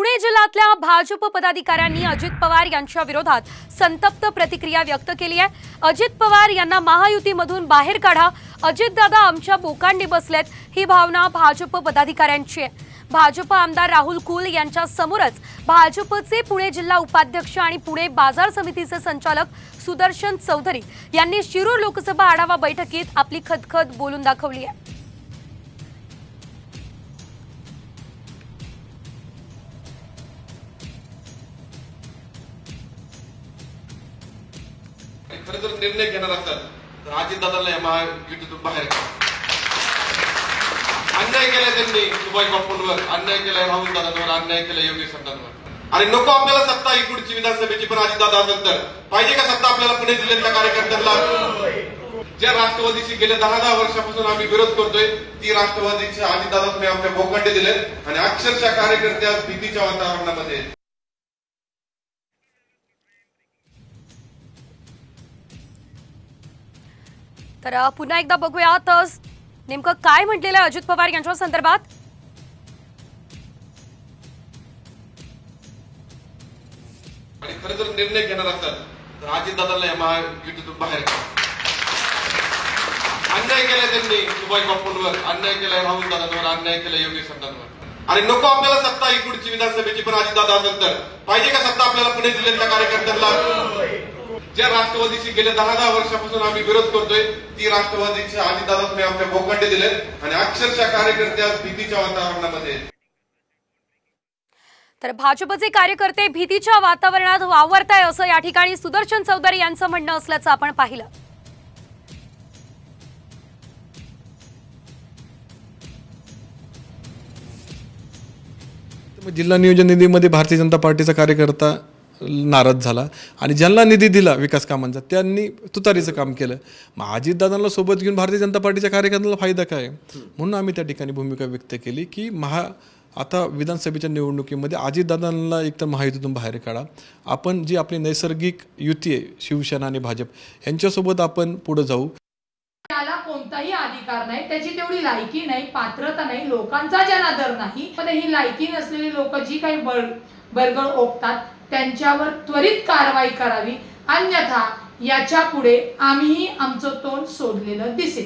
पुणे जिल्ह्यातल्या भाजप पदाधिकाऱ्यांनी अजित पवार यांच्या विरोधात संतप्त प्रतिक्रिया व्यक्त केली आहे। अजित पवार यांना महायुतीमधून बाहेर काढा, अजितदादा आमच्या बोकांडी बसलेत, ही भावना भाजप पदाधिकाऱ्यांची आहे। भाजप आमदार राहुल कुल यांच्या समोरच भाजपचे पुणे जिल्हा उपाध्यक्ष आणि पुणे बाजार समितीचे संचालक सुदर्शन चौधरी यांनी शिरूर लोकसभा आढावा बैठकीत आपली खदखद बोलून दाखवली आहे। खरं जर निर्णय घेणार असाल तर अजितदादांना या महायुतीतून बाहेर काढा। अन्याय केलाय त्यांनी सुभाष बापूंवर, अन्याय केलाय राहुल दादांवर, अन्याय केलाय योगेश अण्णांवर। आणि नको आपल्याला सत्ता ही पुढची विधानसभेची, पण अजितदादा असेल तर पाहिजे का सत्ता आपल्याला पुणे जिल्ह्यातल्या कार्यकर्त्यांना? ज्या राष्ट्रवादीशी गेल्या 10 वर्षापासून आम्ही विरोध करतोय ती राष्ट्रवादीच्या अजितदादा तुम्ही आमच्या भोकांडे दिले आणि अक्षरशः कार्यकर्ते आज भीतीच्या वातावरणामध्ये। तर पुन्हा एकदा बघूयात नेमकं काय म्हटलेलं अजित पवार यांच्या संदर्भात। आणि खरं जर निर्णय घेणार असाल तर अजितदादांना या महायुतीतून बाहेर काढा। अन्याय केलाय त्यांनी सुभाष बापूंवर, अन्याय केलाय राहुल दादांवर, अन्याय केलाय योगेश अण्णांवर। आणि नको आपल्याला सत्ता ही पुढची विधानसभेची, पण अजितदादा असेल तर पाहिजे का सत्ता आपल्याला पुणे जिल्ह्यातल्या कार्यकर्त्यांना? ज्या राष्ट्रवादीशी गेल्या 10 वर्षापासून आम्ही विरोध करतोय ती राष्ट्रवादीच्या अजितदादा तुम्ही आमच्या भोकांडे दिले आणि अक्षरशः कार्यकर्ते आज भीतीच्या वातावरणामध्ये। तर भाजपचे कार्यकर्ते भीतीच्या वातावरणात वावरताय असं या ठिकाणी सुदर्शन चौधरी यांचं म्हणणं असल्याचं आपण पाहिलं। जिल्हा नियोजन निधीमध्ये भारतीय जनता पार्टीचा कार्यकर्ता नाराज झाला आणि ज्यांना निधी दिला विकास कामांचा त्यांनी तुतारीचं काम केलं। मग अजितदादांना सोबत घेऊन भारतीय जनता पार्टीच्या कार्यकर्त्यांना फायदा काय? म्हणून आम्ही त्या ठिकाणी भूमिका व्यक्त केली की आता विधानसभेच्या निवडणुकीमध्ये अजितदादांना एकतर महायुतीतून बाहेर काढा, आपण जी आपली नैसर्गिक युती आहे शिवसेना आणि भाजप यांच्यासोबत आपण पुढे जाऊ। त्याला कोणताही अधिकार नाही, त्याची तेवढी लायकी नाही, पात्रता नाही, लोकांचा जनादर नाही। पण ही लायकी नसलेली लोक जी काही बरगळ ओकतात त्यांच्यावर त्वरित कारवाई करावी, अन्यथा याच्या पुढे आम्ही आमचं तोंड सोडलेलं दिसेल।